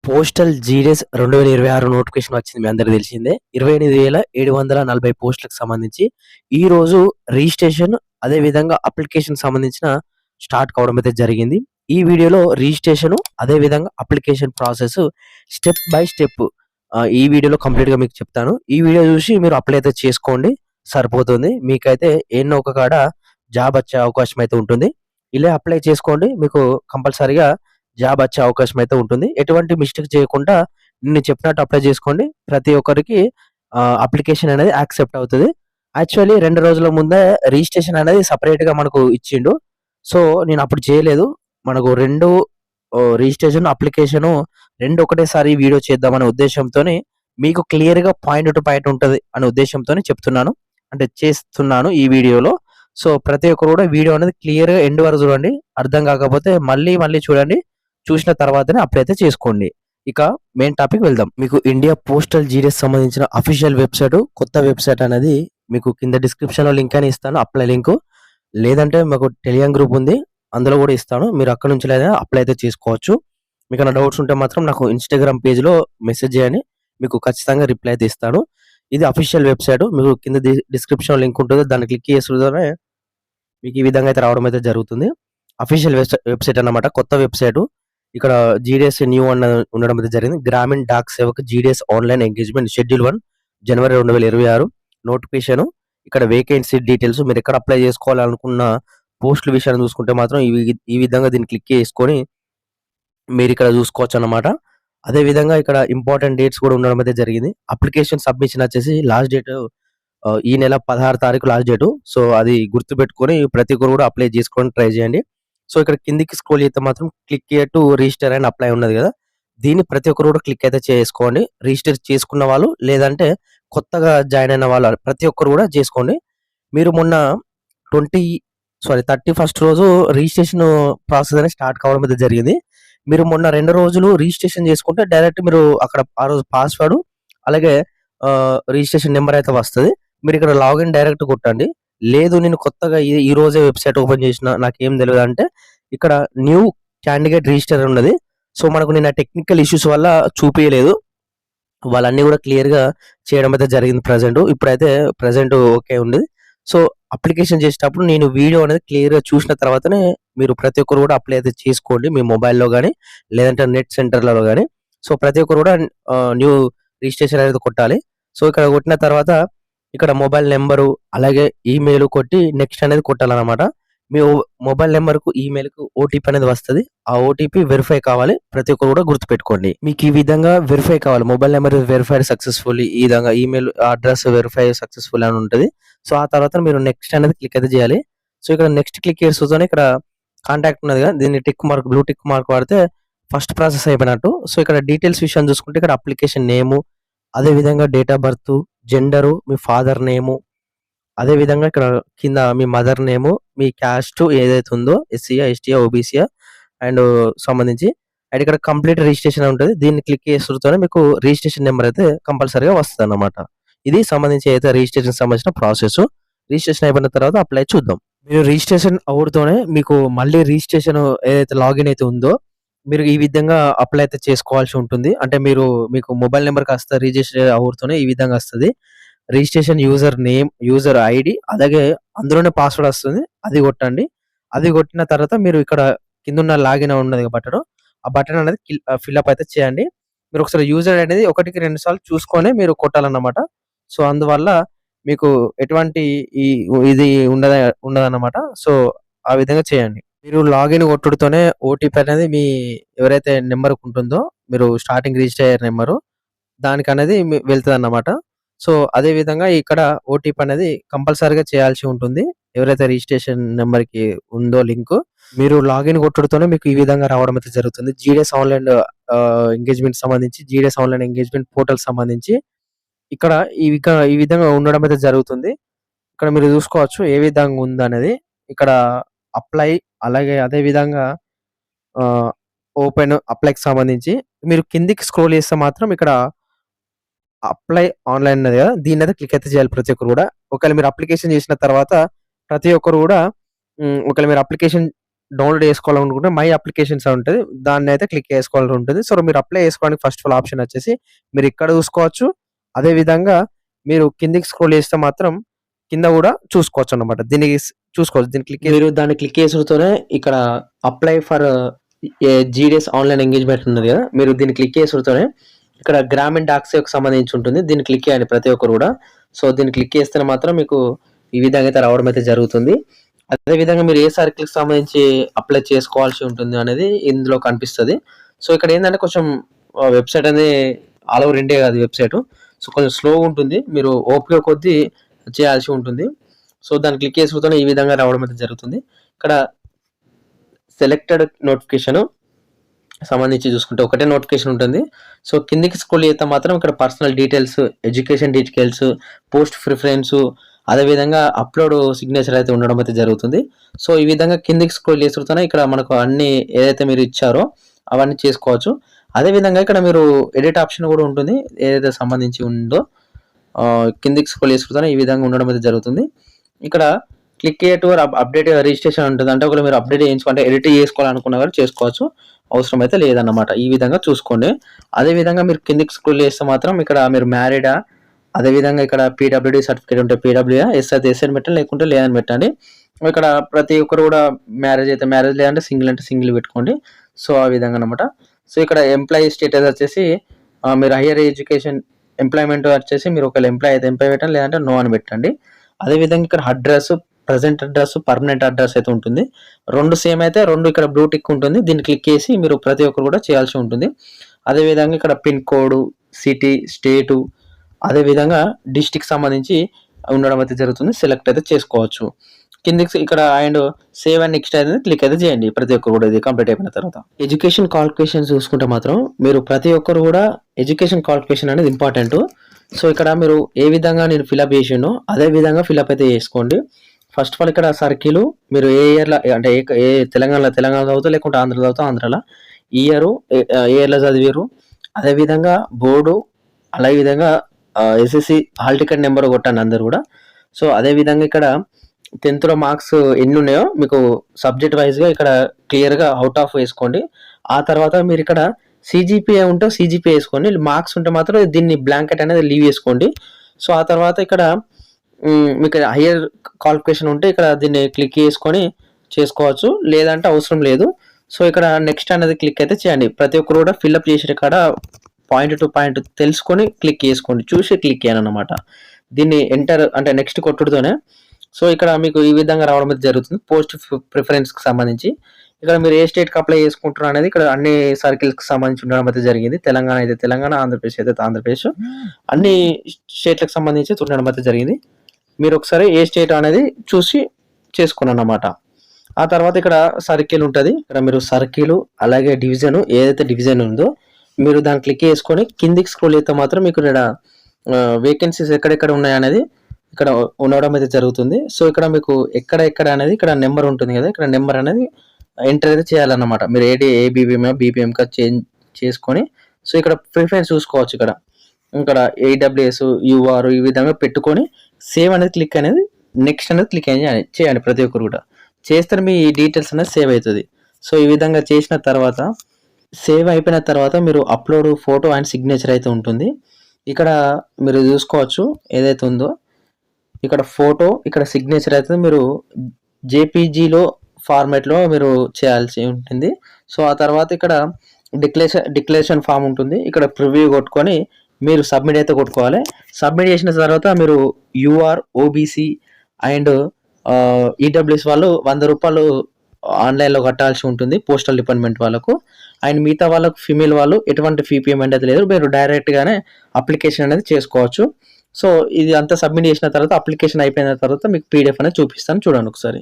Postal GDS 2026 notification వచ్చింది. మీ అందరికి తెలిసిందే. 28,740 పోస్టులకు సంబంధించి ఈరోజు రిజిస్ట్రేషన్ అదే విధంగా అప్లికేషన్ సంబంధించిన స్టార్ట్ కావడం అయితే జరిగింది. ఈ వీడియోలో రిజిస్ట్రేషన్ అదే విధంగా application process step by step ఈ వీడియోలో కంప్లీట్‌గా మీకు చెప్తాను. ఈ వీడియో చూసి మీరు అప్లై అయితే చేసుకోండి సరిపోతుంది. మీకైతే ఎన్నో ఒక కాడ జాబ్ వచ్చే అవకాశం అయితే ఉంటుంది. ఇలా అప్లై చేసుకోండి. మీకు కంపల్సరీగా జాబ్ వచ్చే అవకాశం అయితే ఉంటుంది. ఎటువంటి మిస్టేక్ చేయకుండా నేను చెప్పినట్టు అప్లై చేసుకోండి. ప్రతి ఒక్కరికి అప్లికేషన్ అనేది యాక్సెప్ట్ అవుతది. యాక్చువల్లీ 2 రోజుల ముందే రిజిస్ట్రేషన్ అనేది సెపరేట్‌గా మనకు ఇచ్చిండు. సో, నేను అప్పుడు చేయలేదు. మనకు 2 రిజిస్ట్రేషన్, అప్లికేషను 2 ఒకటేసారి వీడియో చేద్దామనే ఉద్దేశ్యంతోని మీకు క్లియర్‌గా పాయింట్ టు పాయింట్ ఉంటది అనే ఉద్దేశ్యంతోని చెప్తున్నాను. అంటే చేస్తున్నాను ఈ వీడియోలో. సో, ప్రతి ఒక్కరు కూడా వీడియో అనేది క్లియర్‌గా ఎండ్ వరకు చూడండి. అర్థం కాకపోతే మళ్ళీ మళ్ళీ చూడండి. చూసిన తర్వాతనే అప్లై అయితే చేసుకోండి. ఇక మెయిన్ టాపిక్ వెళ్దాం. మీకు ఇండియా పోస్టల్ జీడీఎస్ సంబంధించిన అఫీషియల్ వెబ్‌సైట్, కొత్త వెబ్‌సైట్ అనేది మీకు కింద డిస్క్రిప్షన్‌లో లింక్ అని ఇస్తాను. Apply link. లేదంటే మాకు టెలిగ్రామ్ గ్రూప్ ఉంది. అందులో కూడా ఇస్తాను. మీరు అక్కడి నుంచి లేదా అప్లై అయితే చేసుకోవచ్చు. మీకేమైనా డౌట్స్ ఉంటే మాత్రం నాకు ఇన్‌స్టాగ్రామ్ పేజ్‌లో మెసేజ్ చేయండి. మీకు ఖచ్చితంగా రిప్లై అయితే ఇస్తాను. ఇది అఫీషియల్ వెబ్‌సైట్. మీకు కింద డిస్క్రిప్షన్‌లో లింక్ ఉంటుంది. దాన్ని క్లిక్ చేస్తూనే మీకు ఈ విధంగా అయితే రావడం అయితే జరుగుతుంది. అఫీషియల్ వెబ్‌సైట్ అన్నమాట. కొత్త వెబ్‌సైటు. ఇక్కడ జీడీఎస్ న్యూ ఉండడం అయితే జరిగింది. Gramin Dak Sevak GDS online engagement schedule 1 జనవరి 2026 నోటిఫికేషన్. ఇక్కడ వేకెన్సీ డీటెయిల్స్ మీరు ఎక్కడ అప్లై చేసుకోవాలనుకున్న పోస్టుల విషయాన్ని చూసుకుంటే మాత్రం ఈ విధంగా దీన్ని క్లిక్ చేసుకొని మీరు ఇక్కడ చూసుకోవచ్చన్నమాట. అదే విధంగా ఇక్కడ ఇంపార్టెంట్ డేట్స్ కూడా ఉండడం అయితే జరిగింది. అప్లికేషన్ సబ్మిషన్ వచ్చేసి లాస్ట్ డేట్ ఈ నెల 16 తారీఖు లాస్ట్ డేటు. సో, అది గుర్తుపెట్టుకొని ప్రతి ఒక్కరు కూడా అప్లై చేసుకోవడానికి ట్రై చేయండి. సో, ఇక్కడ కిందికి స్క్రోల్ చేస్తే మాత్రం click here to register and apply ఉన్నది కదా! దీన్ని ప్రతి ఒక్కరు కూడా క్లిక్ అయితే చేసుకోండి. రిజిస్టర్ చేసుకున్న వాళ్ళు లేదంటే కొత్తగా జాయిన్ అయిన వాళ్ళు ప్రతి ఒక్కరు కూడా చేసుకోండి. మీరు మొన్న 31 రోజు రిజిస్ట్రేషన్ ప్రాసెస్ అనేది స్టార్ట్ కావడం అయితే జరిగింది. మీరు మొన్న 2 రోజులు రిజిస్ట్రేషన్ చేసుకుంటే డైరెక్ట్ మీరు అక్కడ ఆ రోజు పాస్‌వర్డ్ అలాగే రిజిస్ట్రేషన్ నంబర్ అయితే వస్తది. మీరు ఇక్కడ లాగిన్ డైరెక్ట్ కొట్టండి. లేదు నేను కొత్తగా ఈ రోజే వెబ్‌సైట్ ఓపెన్ చేసిన నాకేం తెలవదంటే ఇక్కడ న్యూ క్యాండిడేట్ రిజిస్టర్ ఉన్నది. సో, మనకు నిన్న టెక్నికల్ ఇష్యూస్ వల్ల చూపియలేదు. వాళ్ళన్నీ కూడా క్లియర్‌గా చేయడం అయితే జరిగింది ప్రెజెంట్. ఇప్పుడైతే ప్రెజెంట్ ఓకే ఉంది. సో, అప్లికేషన్ చేసేటప్పుడు నేను వీడియో అనేది క్లియర్‌గా చూసిన తర్వాతనే మీరు ప్రతి ఒక్కరు కూడా అప్లై అయితే చేసుకోండి. మీ మొబైల్‌లో గాని లేదంటే నెట్ సెంటర్‌లలో గాని. సో, ప్రతి ఒక్కరు కూడా న్యూ రిజిస్ట్రేషన్ అనేది కొట్టాలి. సో, ఇక్కడ కొట్టిన తర్వాత ఇక్కడ మొబైల్ నంబరు అలాగే ఈమెయిల్ కొట్టి నెక్స్ట్ అనేది కొట్టాలన్నమాట. మీ మొబైల్ నంబర్‌కు, ఈమెయిల్‌కు ఓటీపీ అనేది వస్తది. ఆ ఓటీపీ వెరిఫై కావాలి. ప్రతి ఒక్కరు కూడా గుర్తుపెట్టుకోండి. మీకు ఈ విధంగా వెరిఫై కావాలి. మొబైల్ నంబర్ వెరిఫైడ్ సక్సెస్‌ఫుల్లీ ఈ విధంగా ఈమెయిల్ అడ్రెస్ వెరిఫై సక్సెస్‌ఫుల్ అని ఉంటది. సో, ఆ తర్వాత మీరు నెక్స్ట్ అనేది క్లిక్ అయితే చేయాలి. సో, ఇక్కడ నెక్స్ట్ క్లిక్ చేస్తూనే ఇక్కడ కాంటాక్ట్ ఉన్నది కదా! దీన్ని tick mark blue tick mark వాడితే ఫస్ట్ ప్రాసెస్ అయిపోయినట్టు. సో, ఇక్కడ డీటెయిల్స్ విషయం చూసుకుంటే ఇక్కడ అప్లికేషన్ నేము, అదే విధంగా date of birth, gender, me father name, అదే విధంగా ఇక్కడ కింద మీ మదర్ నేము, మీ క్యాస్ట్ ఏదైతే ఉందో ఎస్సీయా, ఎస్టీయా, ఓబీసీయా అండ్ సంబంధించి అండ్ ఇక్కడ కంప్లీట్ రిజిస్ట్రేషన్ అని ఉంటది. దీన్ని క్లిక్ చేస్తూనే మీకు రిజిస్ట్రేషన్ నంబర్ అయితే కంపల్సరీగా వస్తదన్నమాట. ఇది సంబంధించి అయితే రిజిస్ట్రేషన్ సంబంధించిన ప్రాసెస్. రిజిస్ట్రేషన్ అయిపోయిన తర్వాత అప్లై చూద్దాం. మీరు రిజిస్ట్రేషన్ అవ్వడుతోనే మీకు మళ్ళీ రిజిస్ట్రేషన్ ఏదైతే లాగిన్ అయితే ఉందో మీరు ఈ విధంగా అప్లై అయితే చేసుకోవాల్సి ఉంటుంది. అంటే మీకు మొబైల్ నంబర్ కాస్త రిజిస్టర్ అవుతూనే ఈ విధంగా వస్తది. Registration user name, user ID అలాగే అందులోనే పాస్వర్డ్ వస్తుంది. అది కొట్టండి. అది కొట్టిన తర్వాత మీరు ఇక్కడ కిందున్న లాగిన్ ఉన్నది బటను. ఆ బటన్ అనేది ఫిల్‌అప్ అయితే చేయండి. మీరు ఒకసారి యూజర్ అనేది 1కి 2 సార్లు చూసుకొనే మీరు కొట్టాలన్నమాట. సో, అందువల్ల మీకు ఎటువంటి ఇది ఉండదన్నమాట. సో, ఆ విధంగా చేయండి. మీరు లాగిన్ కొట్టుడుతోనే ఓటీపీ అనేది మీ ఎవరైతే నంబర్‌కి ఉంటుందో మీరు స్టార్టింగ్ రిజిస్టర్ అయ్యే నంబరు దానికనేది వెళ్తదన్నమాట. సో, అదే విధంగా ఇక్కడ ఓటీపీ అనేది కంపల్సరీగా చేయాల్సి ఉంటుంది. ఎవరైతే రిజిస్ట్రేషన్ నంబర్‌కి ఉందో లింకు మీరు లాగిన్ కొట్టుడుతోనే మీకు ఈ విధంగా రావడం అయితే జరుగుతుంది. జీడీఎస్ ఆన్‌లైన్ ఎంగేజ్‌మెంట్ సంబంధించి జీడీఎస్ ఆన్‌లైన్ ఎంగేజ్‌మెంట్ పోర్టల్ సంబంధించి ఇక్కడ ఈ విధంగా ఉండడం అయితే జరుగుతుంది. ఇక్కడ మీరు చూసుకోవచ్చు ఏ విధంగా ఉందనేది. ఇక్కడ అప్లై అలాగే అదే విధంగా ఆహ్, ఓపెన్ అప్లైకి సంబంధించి మీరు కిందికి స్క్రోల్ చేస్తే మాత్రం ఇక్కడ అప్లై ఆన్‌లైన్ ఉన్నది కదా! దీన్నయితే క్లిక్ అయితే చేయాలి ప్రతి ఒక్కరు కూడా. ఒకవేళ మీరు అప్లికేషన్ చేసిన తర్వాత ప్రతి ఒక్కరు కూడా ఒకవేళ మీరు అప్లికేషన్ డౌన్లోడ్ చేసుకోవాలనుకుంటే మై అప్లికేషన్స్ అని ఉంటది. దాన్ని అయితే క్లిక్ చేసుకోవాల్సి ఉంటుంది. సో, మీరు అప్లై చేసుకోవడానికి ఫస్ట్ ఆఫ్ ఆల్ ఆప్షన్ వచ్చేసి మీరు ఇక్కడ చూసుకోవచ్చు. అదే విధంగా మీరు కిందకి స్క్రోల్ చేస్తే మాత్రం కింద కూడా చూసుకోవచ్చన్నమాట. చూసుకోవచ్చు. దీన్ని మీరు దాన్ని క్లిక్ చేసుడుతోనే ఇక్కడ apply for GDS online engagement ఉన్నది కదా! మీరు దీన్ని క్లిక్ చేసుడుతోనే ఇక్కడ గ్రామీణ డాక్ సేవకు సంబంధించి ఉంటుంది. దీన్ని క్లిక్ చేయండి ప్రతి ఒక్కరు కూడా. సో, దీన్ని క్లిక్ చేస్తేనే మాత్రం మీకు ఈ విధంగా అయితే రావడం అయితే జరుగుతుంది. అదే విధంగా మీరు ఏ సర్కిల్‌కి సంబంధించి అప్లై చేసుకోవాల్సి ఉంటుంది అనేది ఇందులో కనిపిస్తది. సో, ఇక్కడ ఏందంటే కొంచెం వెబ్‌సైట్ అనేది ఆల్ ఓవర్ ఇండియా కాదు వెబ్‌సైటు. సో, కొంచెం స్లోగా ఉంటుంది. మీరు ఓపిక కొద్దీ చేయాల్సి ఉంటుంది. సో, దాన్ని క్లిక్ చేసుడుతోనే ఈ విధంగా రావడం అయితే జరుగుతుంది. ఇక్కడ సెలెక్టెడ్ నోటిఫికేషన్ సంబంధించి చూసుకుంటే ఒకటే నోటిఫికేషన్ ఉంటుంది. సో, కిందికి స్క్రోల్ చేస్తే మాత్రం ఇక్కడ personal details, education details, post preference, అదేవిధంగా అప్‌లోడ్ సిగ్నేచర్ అయితే ఉండడం అయితే జరుగుతుంది. సో, ఈ విధంగా కిందికి స్క్రోల్ చేసుడుతోనే ఇక్కడ మనకు అన్నీ ఏదైతే మీరు ఇచ్చారో అవన్నీ చేసుకోవచ్చు. అదేవిధంగా ఇక్కడ మీరు ఎడిట్ ఆప్షన్ కూడా ఉంటుంది. ఏదైతే సంబంధించి ఉందో కిందికి స్క్రోల్ చేసుడుతోనే ఈ విధంగా ఉండడం అయితే జరుగుతుంది. ఇక్కడ click here to update registration ఉంటుంది. అంటే ఒకవేళ మీరు అప్డేట్ చేయించుకుంటే ఎడిట్ చేసుకోవాలనుకున్న వారు చేసుకోవచ్చు. అవసరం అయితే లేదన్నమాట. ఈ విధంగా చూసుకోండి. అదే విధంగా మీరు కిందికి స్క్రోల్ చేస్తే మాత్రం ఇక్కడ మీరు మ్యారీడా, అదే విధంగా ఇక్కడ పీడబ్ల్యూడీ సర్టిఫికేట్ ఉంటే పీడబ్ల్యూఆ, ఎస్ అయితే ఎస్ అని పెట్టండి, లేకుంటే లేదని పెట్టండి. ఇక్కడ ప్రతి ఒక్కరు కూడా మ్యారేజ్ అయితే మ్యారేజ్, లేదంటే సింగిల్ అంటే సింగిల్ పెట్టుకోండి. సో, ఆ విధంగా అన్నమాట. సో, ఇక్కడ ఎంప్లాయీ స్టేటస్ వచ్చేసి మీరు హైయర్ ఎడ్యుకేషన్ ఎంప్లాయ్‌మెంట్ వచ్చేసి మీరు ఒకవేళ ఎంప్లాయీ అయితే ఎంప్లాయీ పెట్టండి, లేదంటే నో అని పెట్టండి. అదే విధంగా ఇక్కడ address, present address, permanent address అయితే ఉంటుంది. 2 సేమ్ అయితే 2 ఇక్కడ బ్లూ టిక్ ఉంటుంది. దీన్ని క్లిక్ చేసి మీరు ప్రతి ఒక్కరు కూడా చేయాల్సి ఉంటుంది. అదే విధంగా ఇక్కడ పిన్ కోడ్, సిటీ, స్టేటు, అదే విధంగా డిస్ట్రిక్ట్ సంబంధించి ఉండడం అయితే జరుగుతుంది. సెలెక్ట్ అయితే చేసుకోవచ్చు. కిందకి ఇక్కడ అండ్ సేవ్ అండ్ నెక్స్ట్ అనేది క్లిక్ అయితే చేయండి. ప్రతి ఒక్కరు కూడా ఇది కంప్లీట్ అయిపోయిన తర్వాత ఎడ్యుకేషన్ క్వాలిఫికేషన్స్ చూసుకుంటే మాత్రం మీరు ప్రతి ఒక్కరు కూడా ఎడ్యుకేషన్ క్వాలిఫికేషన్ అనేది ఇంపార్టెంట్. సో, ఇక్కడ మీరు ఏ విధంగా నేను ఫిలప్ చేసిండో అదే విధంగా ఫిలప్ అయితే చేసుకోండి. ఫస్ట్ ఆఫ్ ఆల్ ఇక్కడ సర్కిల్ మీరు ఏ ఇయర్‌లో అంటే ఏ తెలంగాణలో చదువుతారో, లేకుంటే ఆంధ్రాలో చదువుతారో ఆంధ్రాలో ఇయరు ఏ ఇయర్‌లో చదివిర్రు, అదే విధంగా బోర్డు, అదే విధంగా ఎస్ఎస్‌సి హాల్ టికెట్ నెంబర్ కొట్టండి అందరూ కూడా. సో, అదే విధంగా ఇక్కడ 10థ్‌లో మార్క్స్ ఎన్ని ఉన్నాయో మీకు సబ్జెక్ట్ వైస్‌గా ఇక్కడ క్లియర్‌గా అవుట్ ఆఫ్ వేసుకోండి. ఆ తర్వాత మీరు ఇక్కడ సీజీపీఏ ఉంటే సీజీపీఏ వేసుకోండి. మార్క్స్ ఉంటే మాత్రం దీన్ని బ్లాంకెట్ అనేది లీవ్ చేసుకోండి. సో, ఆ తర్వాత ఇక్కడ మీకు హైయర్ క్వాలిఫికేషన్ ఉంటే ఇక్కడ దీన్ని క్లిక్ చేసుకొని చేసుకోవచ్చు, లేదంటే అవసరం లేదు. సో, ఇక్కడ నెక్స్ట్ అనేది క్లిక్ అయితే చేయండి. ప్రతి ఒక్కరు కూడా ఫిల్అప్ చేసే కాడ పాయింట్ టు పాయింట్ తెలుసుకొని క్లిక్ చేసుకోండి. చూసి క్లిక్ చేయాలన్నమాట. దీన్ని ఎంటర్ అంటే నెక్స్ట్ కొట్టుడుతోనే సో, ఇక్కడ మీకు ఈ విధంగా రావడం అయితే జరుగుతుంది. పోస్ట్ ప్రిఫరెన్స్‌కి సంబంధించి ఇక్కడ మీరు ఏ స్టేట్‌కి అప్లై చేసుకుంటున్నారు అనేది ఇక్కడ అన్ని సర్కిల్స్‌కి సంబంధించి ఉండడం అయితే జరిగింది. తెలంగాణ అయితే తెలంగాణ, ఆంధ్రప్రదేశ్ అయితే ఆంధ్రప్రదేశ్, అన్ని స్టేట్‌లకు సంబంధించి ఉండడం అయితే జరిగింది. మీరు ఒకసారి ఏ స్టేట్ అనేది చూసి చేసుకోండన్నమాట. ఆ తర్వాత ఇక్కడ సర్కిల్ ఉంటది. ఇక్కడ మీరు సర్కిల్ అలాగే డివిజన్ ఏదైతే డివిజన్ ఉందో మీరు దాన్ని క్లిక్ చేసుకొని కిందికి స్క్రోల్ చేస్తే మాత్రం మీకు ఇక్కడ వేకెన్సీస్ ఎక్కడెక్కడ ఉన్నాయనేది ఇక్కడ ఉండడం అయితే జరుగుతుంది. సో, ఇక్కడ మీకు ఎక్కడ అనేది ఇక్కడ నెంబర్ ఉంటుంది కదా! ఇక్కడ నెంబర్ అనేది ఎంటర్ అయితే చేయాలన్నమాట. మీరు ఏ బీపీఎం బీపీఎంకా చేంజ్ చేసుకొని సో, ఇక్కడ ప్రిఫరెన్స్ చూసుకోవచ్చు. ఇక్కడ ఏడబ్ల్యూఎస్, యూఆర్ ఈ విధంగా పెట్టుకొని సేవ్ అనేది క్లిక్ అనేది నెక్స్ట్ అనేది క్లిక్ చేయండి ప్రతి ఒక్కరు కూడా. చేస్తే మీ డీటెయిల్స్ అనేది సేవ్ అవుతుంది. సో, ఈ విధంగా చేసిన తర్వాత సేవ్ అయిపోయిన తర్వాత మీరు అప్లోడ్ ఫోటో అండ్ సిగ్నేచర్ అయితే ఉంటుంది. ఇక్కడ మీరు చూసుకోవచ్చు ఏదైతే ఉందో ఇక్కడ ఫోటో, ఇక్కడ సిగ్నేచర్ అయితే మీరు జేపీజీలో ఫార్మాట్‌లో మీరు చేయాల్సి ఉంటుంది. సో, ఆ తర్వాత ఇక్కడ డిక్లరేషన్ ఫామ్ ఉంటుంది. ఇక్కడ ప్రివ్యూ కొట్టుకొని మీరు సబ్మిట్ అయితే కొట్టుకోవాలి. సబ్మిట్ చేసిన తర్వాత మీరు యూఆర్, ఓబీసీ అండ్ ఈడబ్ల్యూఎస్ వాళ్ళు ₹100 ఆన్‌లైన్‌లో కట్టాల్సి ఉంటుంది పోస్టల్ డిపార్ట్మెంట్ వాళ్ళకు. అండ్ మిగతా వాళ్ళకు ఫీమేల్ వాళ్ళు ఎటువంటి ఫీ పేమెంట్ అయితే లేదు. మీరు డైరెక్ట్‌గానే అప్లికేషన్ అనేది చేసుకోవచ్చు. సో, ఇది అంతా సబ్మిట్ చేసిన తర్వాత అప్లికేషన్ అయిపోయిన తర్వాత మీకు పీడిఎఫ్ అనేది చూపిస్తాను చూడండి ఒకసారి.